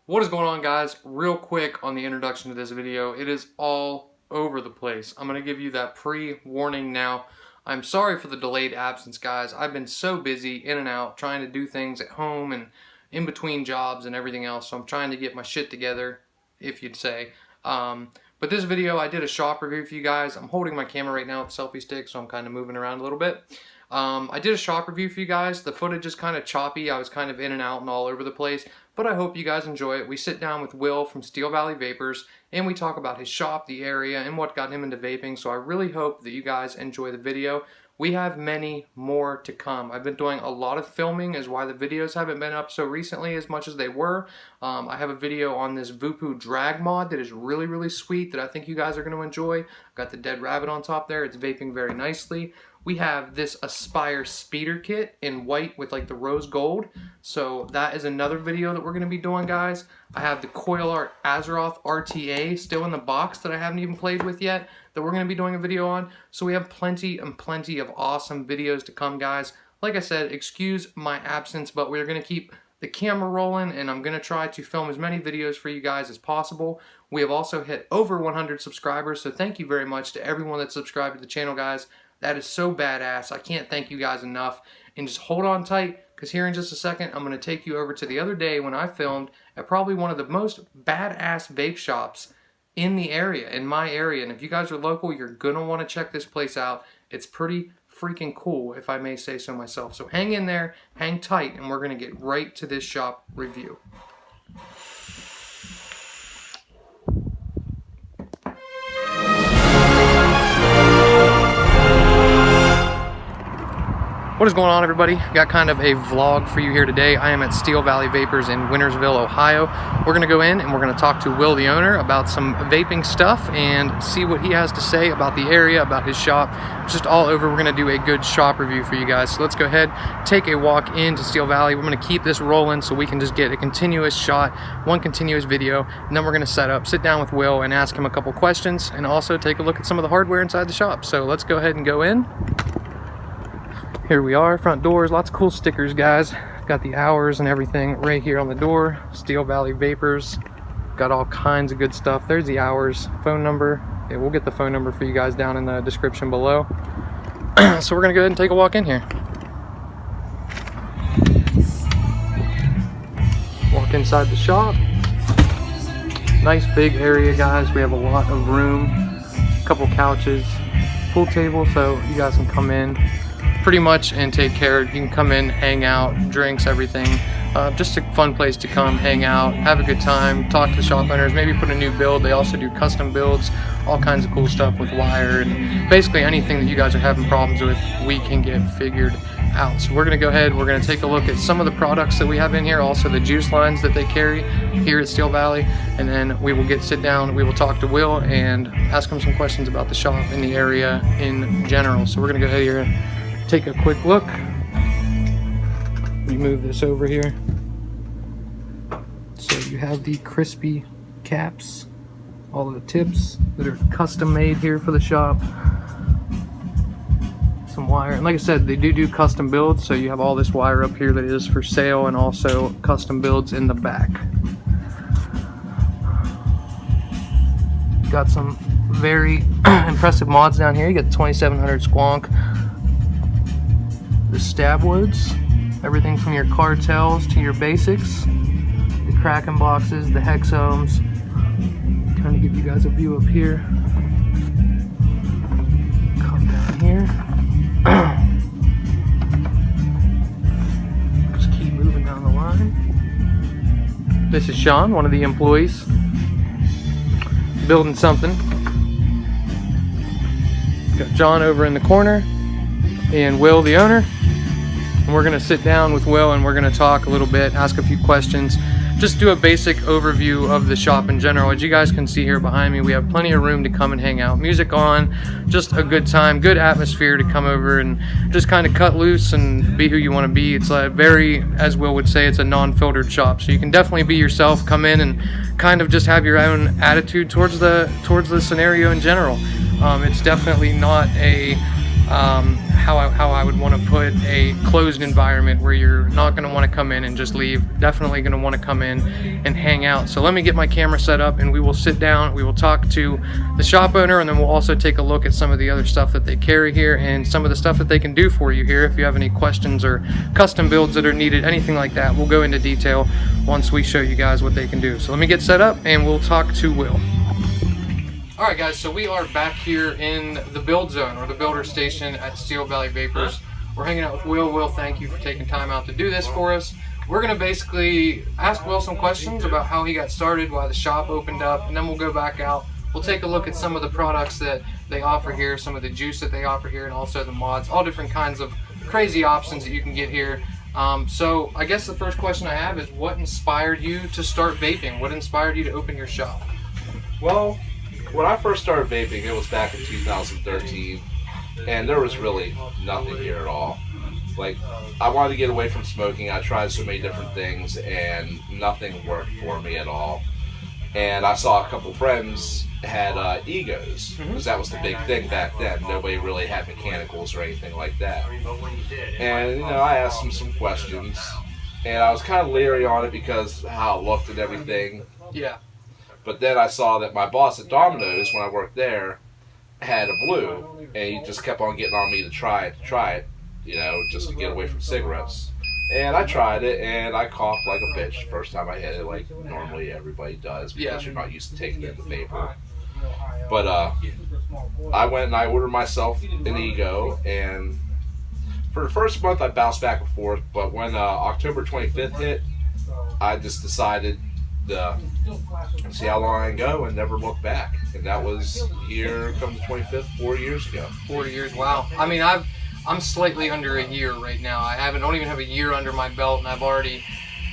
What is going on, guys? Real quick on the introduction to this video, it is all over the place. I'm going to give you that pre-warning now. I'm sorry for the delayed absence, guys. I've been so busy in and out trying to do things at home and in between jobs and everything else, so I'm trying to get my shit together, if you'd say. But this video, I did a shop review for you guys. I'm holding my camera right now with the selfie stick, so I'm kind of moving around a little bit. I did a shop review for you guys. The footage is kind of choppy. I was kind of in and out and all over the place, but I hope you guys enjoy it. We sit down with Will from Steel Valley Vapors, and we talk about his shop, the area, and what got him into vaping, so I really hope that you guys enjoy the video. We have many more to come. I've been doing a lot of filming, is why the videos haven't been up so recently as much as they were. I have a video on this Vaping drag mod that is really, really sweet that I think you guys are going to enjoy. I've got the dead rabbit on top there. It's vaping very nicely. We have this Aspire speeder kit in white with like the rose gold. So that is another video that we're going to be doing, guys. I have the Coil Art Azeroth RTA still in the box that I haven't even played with yet that we're going to be doing a video on. So we have plenty and plenty of awesome videos to come, guys. Like I said, excuse my absence, but we're going to keep the camera rolling, and I'm going to try to film as many videos for you guys as possible. We have also hit over 100 subscribers, so thank you very much to everyone that subscribed to the channel, guys. That is so badass. I can't thank you guys enough. And just hold on tight, because here in just a second, I'm going to take you over to the other day when I filmed at probably one of the most badass vape shops in the area, in my area. And if you guys are local, you're going to want to check this place out. It's pretty freaking cool, if I may say so myself. So hang in there, hang tight, and we're going to get right to this shop review. What is going on, everybody? Got kind of a vlog for you here today. I am at Steel Valley Vapors in Wintersville, Ohio. We're going to go in and we're going to talk to Will, the owner, about some vaping stuff and see what he has to say about the area, about his shop. Just all over, we're going to do a good shop review for you guys. So let's go ahead, take a walk into Steel Valley. We're going to keep this rolling so we can just get a continuous shot, one continuous video, and then we're going to sit down with Will and ask him a couple questions and also take a look at some of the hardware inside the shop. So let's go ahead and go in. Here we are, front doors, lots of cool stickers, guys. Got the hours and everything right here on the door. Steel Valley Vapors, got all kinds of good stuff. There's the hours, phone number. Yeah, we'll get the phone number for you guys down in the description below. So we're gonna go ahead and take a walk in here. Walk inside the shop. Nice big area, guys. We have a lot of room, a couple couches, pool table, so you guys can come in pretty much and take care. You can come in, hang out, drinks, everything. Just a fun place to come, hang out, have a good time, talk to the shop owners, maybe put a new build. They also do custom builds, all kinds of cool stuff with wire, and basically anything that you guys are having problems with, we can get figured out. So we're gonna go ahead, we're gonna take a look at some of the products that we have in here, also the juice lines that they carry here at Steel Valley, and then we will sit down, we will talk to Will and ask him some questions about the shop and the area in general. So we're gonna go ahead here, take a quick look. We move this over here. So you have the crispy caps, all of the tips that are custom made here for the shop. Some wire, and like I said, they do custom builds, so you have all this wire up here that is for sale, and also custom builds in the back. Got some very impressive mods down here. You got the 2700 Squonk, the stab woods, everything from your cartels to your basics, the Kraken boxes, the hexomes. Kind of give you guys a view up here. Come down here. Just keep moving down the line. This is Sean, one of the employees, building something. Got John over in the corner and Will, the owner. And we're going to sit down with Will and we're going to talk a little bit, ask a few questions, just do a basic overview of the shop in general. As you guys can see here behind me, we have plenty of room to come and hang out. Music on, just a good time, good atmosphere to come over and just kind of cut loose and be who you want to be. It's a very, as Will would say, it's a non-filtered shop. So you can definitely be yourself, come in and kind of just have your own attitude towards the scenario in general. It's definitely not a how I would want to put a closed environment where you're not going to want to come in and just leave. Definitely going to want to come in and hang out. So let me get my camera set up and we will sit down, we will talk to the shop owner, and then we'll also take a look at some of the other stuff that they carry here and some of the stuff that they can do for you here. If you have any questions or custom builds that are needed, anything like that, we'll go into detail once we show you guys what they can do. So let me get set up and we'll talk to Will. Alright guys, so we are back here in the build zone, or the builder station at Steel Valley Vapors. We're hanging out with Will. Will, thank you for taking time out to do this for us. We're going to basically ask Will some questions about how he got started, why the shop opened up, and then we'll go back out. We'll take a look at some of the products that they offer here, some of the juice that they offer here, and also the mods, all different kinds of crazy options that you can get here. So I guess the first question I have is, what inspired you to start vaping? What inspired you to open your shop? Well, when I first started vaping, it was back in 2013, and there was really nothing here at all. Like, I wanted to get away from smoking. I tried so many different things, and nothing worked for me at all. And I saw a couple friends had egos, because that was the big thing back then. Nobody really had mechanicals or anything like that. And, you know, I asked them some questions, and I was kind of leery on it because how it looked and everything. Yeah. But then I saw that my boss at Domino's, when I worked there, had a blue, and he just kept on getting on me to try it, you know, just to get away from cigarettes. And I tried it, and I coughed like a bitch first time I hit it, like normally everybody does, because you're not used to taking in the vapor. But I went and I ordered myself an Ego, and for the first month I bounced back and forth, but when October 25th hit, I just decided to see how long I can go and never look back. And that was, here comes the 25th, 4 years ago. 4 years, wow. I mean, I'm slightly under a year right now. Don't even have a year under my belt, and I've already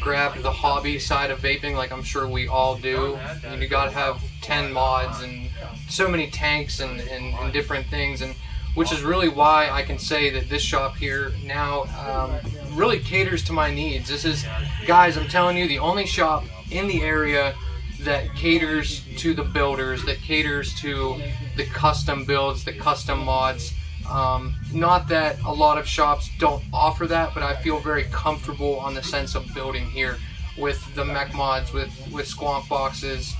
grabbed the hobby side of vaping, like I'm sure we all do. I mean, you gotta have 10 mods and so many tanks and different things, and which is really why I can say that this shop here now really caters to my needs. This is, guys, I'm telling you, the only shop in the area that caters to the builders, that caters to the custom builds, the custom mods. Not that a lot of shops don't offer that, but I feel very comfortable on the sense of building here with the mech mods, with squonk boxes.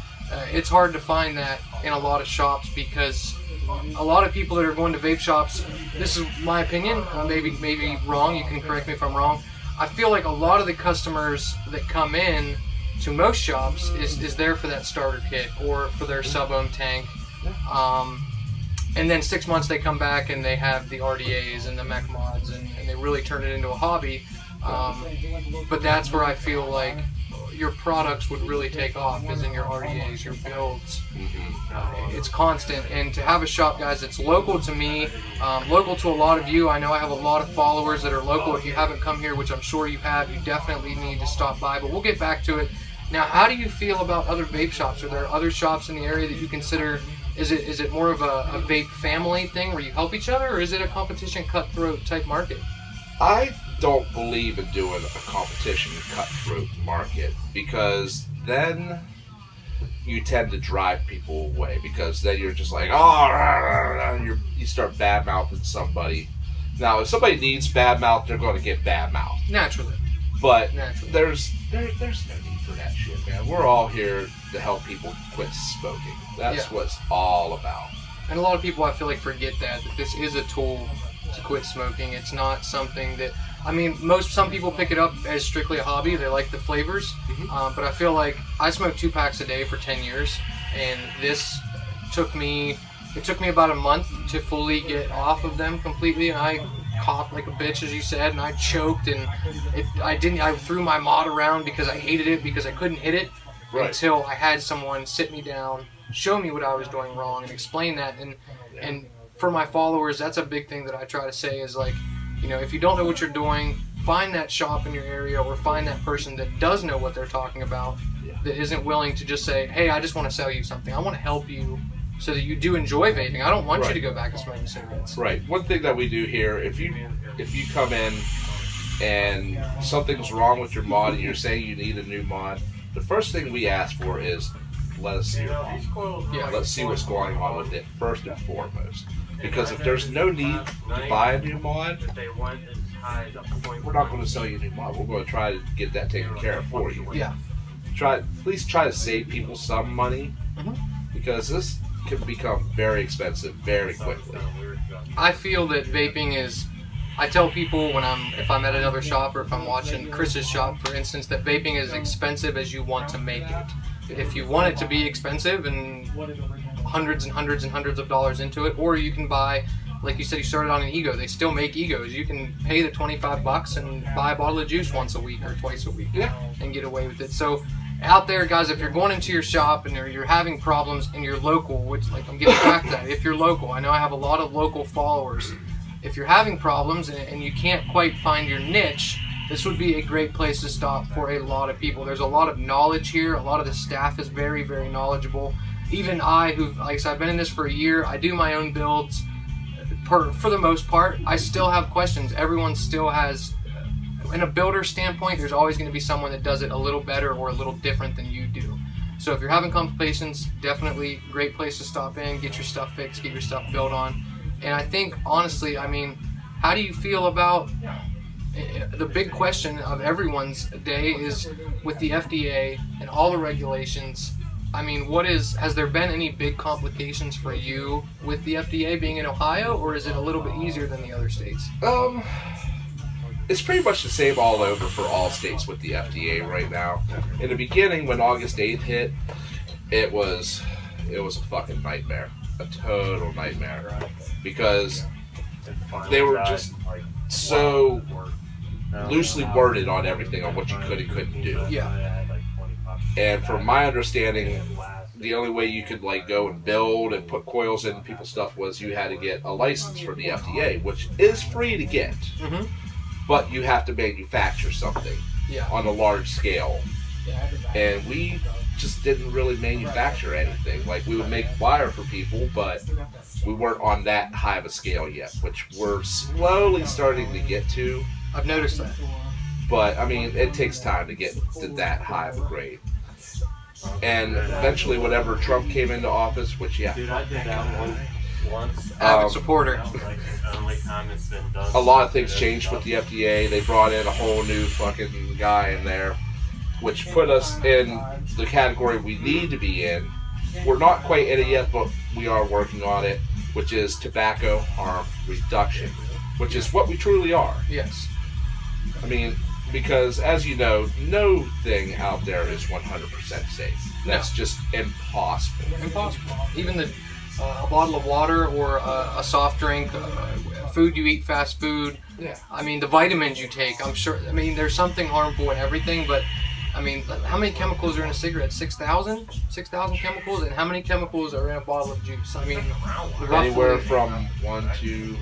It's hard to find that in a lot of shops, because a lot of people that are going to vape shops, this is my opinion, maybe wrong, you can correct me if I'm wrong, I feel like a lot of the customers that come in to most shops is there for that starter kit or for their sub-ohm tank. And then 6 months they come back and they have the RDAs and the mech mods, and they really turn it into a hobby. But that's where I feel like your products would really take off, is in your RDAs, your builds. It's constant, and to have a shop, guys, that's local to me, local to a lot of you. I know I have a lot of followers that are local. If you haven't come here, which I'm sure you have, you definitely need to stop by, but we'll get back to it. Now, how do you feel about other vape shops? Are there other shops in the area that you consider, is it more of a vape family thing where you help each other, or is it a competition cutthroat type market? I don't believe in doing a competition cutthroat market, because then you tend to drive people away, because then you're just like, oh, you start bad-mouthing somebody. Now, if somebody needs bad-mouth, they're going to get bad-mouth. Naturally. But there's no need for that shit, man. We're all here to help people quit smoking. That's what it's all about. And a lot of people, I feel like, forget that this is a tool to quit smoking. It's not something that, I mean, some people pick it up as strictly a hobby. They like the flavors. But I feel like I smoked 2 packs a day for 10 years, and this took me about a month to fully get off of them completely, and I coughed like a bitch, as you said, and I choked, and I threw my mod around because I hated it, because I couldn't hit it until I had someone sit me down, show me what I was doing wrong, and explain that. And for my followers, that's a big thing that I try to say is, like, you know, if you don't know what you're doing, find that shop in your area, or find that person that does know what they're talking about, that isn't willing to just say, hey, I just want to sell you something. I want to help you so that you do enjoy vaping. I don't want you to go back and smoking cigarettes. Right. One thing that we do here, if you come in and something's wrong with your mod and you're saying you need a new mod, the first thing we ask for is, let us see your mod. Let's see what's going on with it, first and foremost. Because if there's no need to buy a new mod, we're not going to sell you a new mod. We're going to try to get that taken care of for you. Yeah. At least try to save people some money, because this can become very expensive very quickly. I feel that vaping is. I tell people if I'm at another shop, or if I'm watching Chris's shop, for instance, that vaping is expensive as you want to make it. If you want it to be expensive and hundreds and hundreds and hundreds of dollars into it, or you can buy, like you said, you started on an Ego. They still make Egos. You can pay the $25 and buy a bottle of juice once a week or twice a week, and get away with it. So out there, guys, if you're going into your shop and you're having problems and you're local, which, like, I'm getting back to that, if you're local, I know I have a lot of local followers. If you're having problems and you can't quite find your niche, this would be a great place to stop for a lot of people. There's a lot of knowledge here. A lot of the staff is very, very knowledgeable. Even like I said, I've been in this for a year. I do my own builds. For the most part, I still have questions. Everyone still has, in a builder standpoint, there's always going to be someone that does it a little better or a little different than you do. So if you're having complications, definitely a great place to stop in, get your stuff fixed, get your stuff built on. And I think, honestly, I mean, how do you feel about the big question of everyone's day is with the FDA and all the regulations? I mean, has there been any big complications for you with the FDA being in Ohio, or is it a little bit easier than the other states? It's pretty much the same all over for all states with the FDA right now. In the beginning, when August 8th hit, it was a fucking nightmare. A total nightmare. Because they were just so loosely worded on everything, on what you could and couldn't do. Yeah. And from my understanding, the only way you could go and build and put coils in people's stuff was you had to get a license from the FDA, which is free to get. But you have to manufacture something on a large scale. And we just didn't really manufacture anything. Like, we would make wire for people, but we weren't on that high of a scale yet, which we're slowly starting to get to. I've noticed that. But, I mean, it takes time to get to that high of a grade. And eventually, whenever Trump came into office, which, Dude, I did that one once. Avid supporter. A lot of things changed with the FDA. They brought in a whole new fucking guy in there, which put us in the category we need to be in. We're not quite in it yet, but we are working on it, which is tobacco harm reduction, which is what we truly are. Yes. I mean, because as you know, no thing out there is 100% safe. That's just impossible. Impossible. Even a bottle of water or a soft drink, food you eat, fast food. Yeah. I mean, the vitamins you take, I'm sure, I mean, there's something harmful in everything, but I mean, how many chemicals are in a cigarette? 6,000? 6,000 chemicals? And how many chemicals are in a bottle of juice? I mean, anywhere from 1, 2,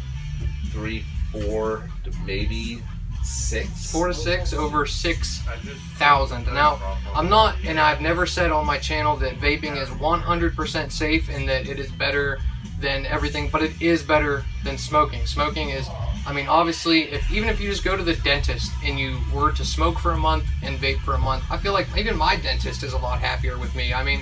3, 4 to maybe 6. 4 to 6, over 6,000. Now, I've never said on my channel that vaping is 100% safe and that it is better than everything, but it is better than smoking. Smoking is, I mean, obviously, even if you just go to the dentist and you were to smoke for a month and vape for a month, I feel like even my dentist is a lot happier with me. I mean,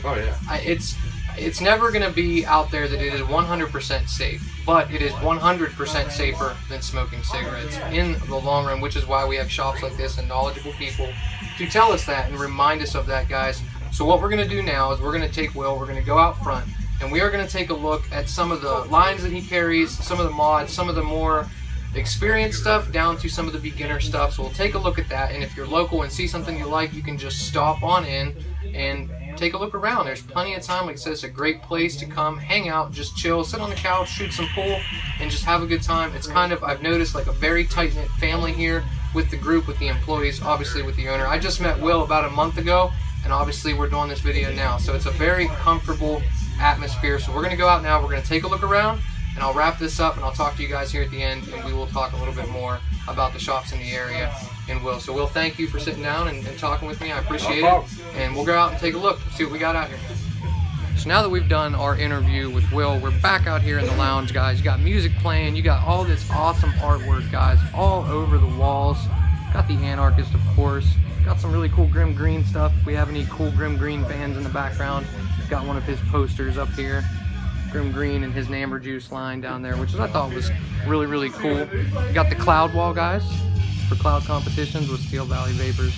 it's never going to be out there that it is 100% safe, but it is 100% safer than smoking cigarettes in the long run, which is why we have shops like this and knowledgeable people to tell us that and remind us of that, guys. So what we're going to do now is we're going to take Will, we're going to go out front, and we are going to take a look at some of the lines that he carries, some of the mods, some of the more experienced stuff down to some of the beginner stuff. So we'll take a look at that, and if you're local and see something you like, you can just stop on in and take a look around. There's plenty of time. Like I said, it's a great place to come, hang out, just chill, sit on the couch, shoot some pool, and just have a good time. It's kind of, I've noticed, like a very tight-knit family here with the group, with the employees, obviously with the owner. I just met Will about a month ago, and obviously we're doing this video now. So it's a very comfortable atmosphere. So we're going to go out now, we're going to take a look around, and I'll wrap this up and I'll talk to you guys here at the end, and we will talk a little bit more about the shops in the area. And Will, so Will, thank you for sitting down and talking with me. I appreciate it. And we'll go out and take a look, see what we got out here. So now that we've done our interview with Will, we're back out here in the lounge, guys. You got music playing, you got all this awesome artwork, guys, all over the walls. Got the Anarchist, of course. Got some really cool Grim Green stuff. If we have any cool Grim Green fans in the background, got one of his posters up here. Grim Green and his Amber Juice line down there, which I thought was really, really cool. You got the Cloud Wall guys for cloud competitions with Steel Valley Vapors.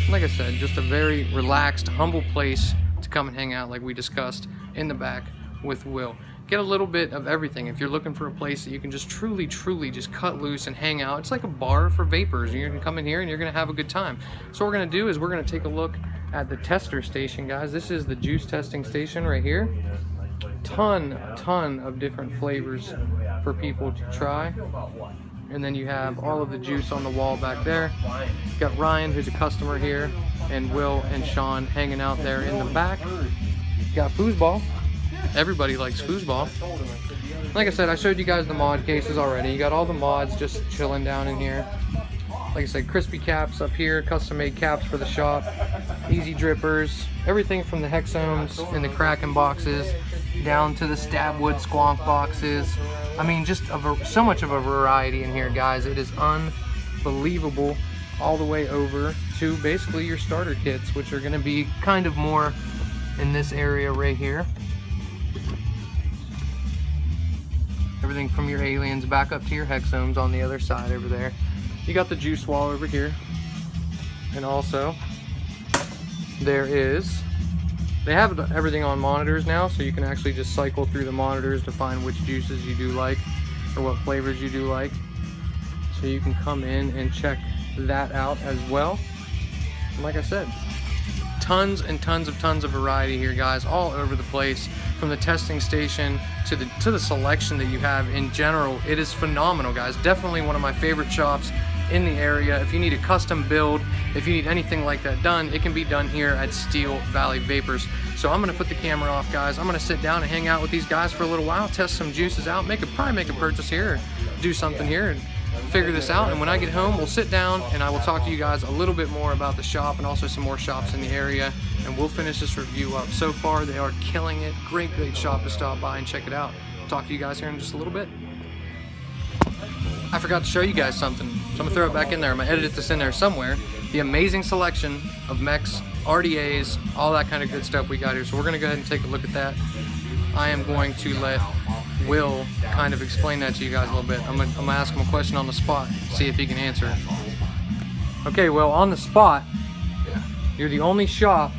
Like I said, just a very relaxed, humble place to come and hang out like we discussed in the back with Will. Get a little bit of everything. If you're looking for a place that you can just truly just cut loose and hang out, it's like a bar for vapors. You can come in here and you're gonna have a good time. So what we're gonna do is we're gonna take a look at the tester station, guys. This is the juice testing station right here. Ton of different flavors for people to try. And then you have all of the juice on the wall back there. You've got Ryan, who's a customer here, and Will and Sean hanging out there in the back. You've got foosball. Everybody likes foosball. Like I said, I showed you guys the mod cases already. You got all the mods just chilling down in here. Like I said, crispy caps up here, custom made caps for the shop, easy drippers, everything from the Hexomes and the Kraken boxes down to the Stabwood Squonk boxes. I mean, just so much of a variety in here, guys. It is unbelievable, all the way over to basically your starter kits, which are going to be kind of more in this area right here. Everything from your aliens back up to your Hexomes on the other side over there. You got the juice wall over here. And also, they have everything on monitors now, so you can actually just cycle through the monitors to find which juices you do like or what flavors you do like. So you can come in and check that out as well. And like I said, tons of variety here, guys, all over the place. From the testing station to the selection that you have in general, it is phenomenal, guys. Definitely one of my favorite shops in the area. If you need a custom build, if you need anything like that done, it can be done here at Steel Valley Vapors. So I'm gonna put the camera off, guys. I'm gonna sit down and hang out with these guys for a little while, test some juices out, probably make a purchase here, or do something here and figure this out. And when I get home, we'll sit down and I will talk to you guys a little bit more about the shop and also some more shops in the area, and we'll finish this review up. So far, they are killing it. Great shop to stop by and check it out. Talk to you guys here in just a little bit. I forgot to show you guys something, so I'm gonna throw it back in there. I'm gonna edit this in there somewhere. The amazing selection of Mechs, RDAs, all that kind of good stuff we got here. So we're gonna go ahead and take a look at that. I am going to let Will kind of explain that to you guys a little bit. I'm gonna ask him a question on the spot, see if he can answer it. Okay, well, on the spot, you're the only shop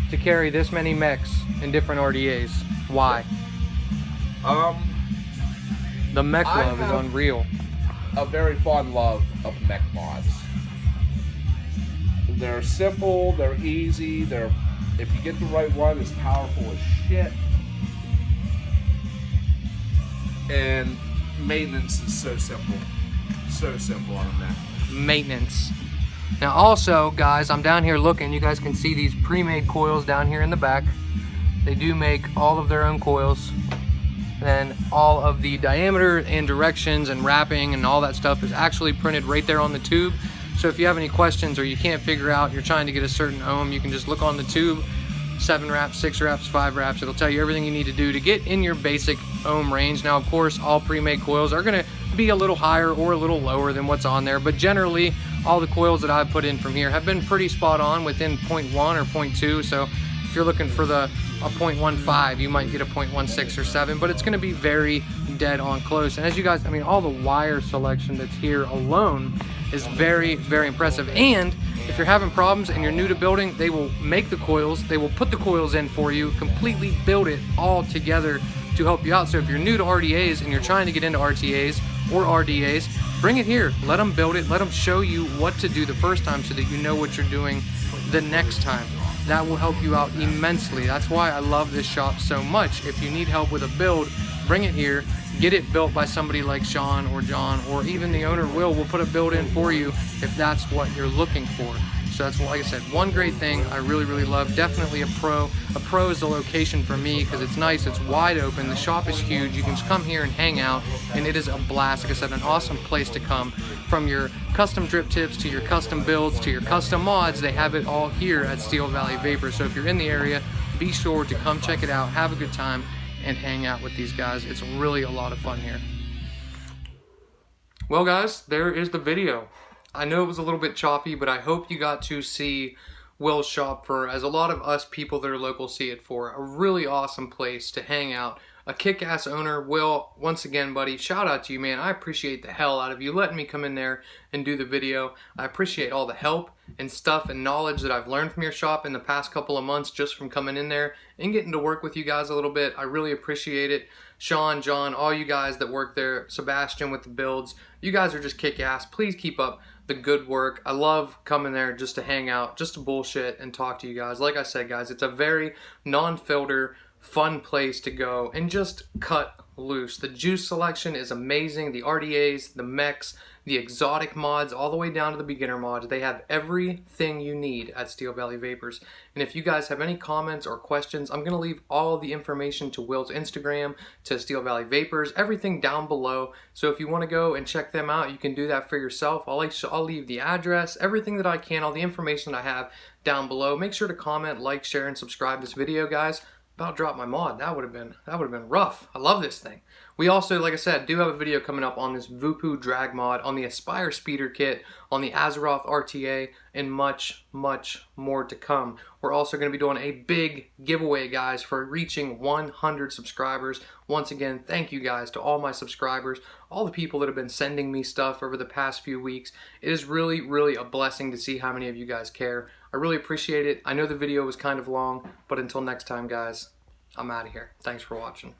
to carry this many Mechs and different RDAs. Why? The Mech love is unreal. A very fond love of mech mods. They're simple, they're easy, if you get the right one, it's powerful as shit. And maintenance is so simple on a mech. Maintenance. Now also, guys, I'm down here looking. You guys can see these pre-made coils down here in the back. They do make all of their own coils. Then all of the diameter and directions and wrapping and all that stuff is actually printed right there on the tube. So if you have any questions or you can't figure out, you're trying to get a certain ohm, you can just look on the tube, 7 wraps, 6 wraps, 5 wraps. It'll tell you everything you need to do to get in your basic ohm range. Now, of course, all pre-made coils are gonna be a little higher or a little lower than what's on there, but generally, all the coils that I've put in from here have been pretty spot on within 0.1 or 0.2. So if you're looking for a 0.15, you might get a 0.16 or 7, but it's gonna be very dead on close. And as you guys, I mean, all the wire selection that's here alone is very impressive. And if you're having problems and you're new to building, they will make the coils, they will put the coils in for you, completely build it all together to help you out. So if you're new to RDAs and you're trying to get into RTAs or RDAs, bring it here, let them build it, let them show you what to do the first time so that you know what you're doing the next time. That will help you out immensely. That's why I love this shop so much. If you need help with a build, bring it here, get it built by somebody like Sean or John, or even the owner Will put a build in for you if that's what you're looking for. So that's, like I said, one great thing I really love. Definitely a pro. A pro is the location for me because it's nice, it's wide open, the shop is huge. You can just come here and hang out, and it is a blast. Like I said, an awesome place to come. From your custom drip tips to your custom builds to your custom mods, they have it all here at Steel Valley Vapor. So if you're in the area, be sure to come check it out, have a good time, and hang out with these guys. It's really a lot of fun here. Well, guys, there is the video. I know it was a little bit choppy, but I hope you got to see Will's shop for, as a lot of us people that are local see it for, a really awesome place to hang out, a kick-ass owner. Will, once again, buddy, shout out to you, man. I appreciate the hell out of you letting me come in there and do the video. I appreciate all the help and stuff and knowledge that I've learned from your shop in the past couple of months just from coming in there and getting to work with you guys a little bit. I really appreciate it. Sean, John, all you guys that work there, Sebastian with the builds, you guys are just kick-ass. Please keep up the good work. I love coming there just to hang out, just to bullshit and talk to you guys. Like I said, guys, it's a very non-filter, fun place to go and just cut loose. The juice selection is amazing. The RDAs, the mechs, the exotic mods, all the way down to the beginner mods. They have everything you need at Steel Valley Vapors. And if you guys have any comments or questions, I'm going to leave all the information to Will's Instagram, to Steel Valley Vapors, everything down below. So if you want to go and check them out, you can do that for yourself. I'll leave the address, everything that I can, all the information I have down below. Make sure to comment, like, share, and subscribe this video, guys. About dropped my mod. That would have been rough. I love this thing. We also, like I said, do have a video coming up on this Vupu drag mod, on the Aspire speeder kit, on the Azeroth RTA, and much, much more to come. We're also going to be doing a big giveaway, guys, for reaching 100 subscribers. Once again, thank you guys to all my subscribers, all the people that have been sending me stuff over the past few weeks. It is really, really a blessing to see how many of you guys care. I really appreciate it. I know the video was kind of long, but until next time, guys, I'm out of here. Thanks for watching.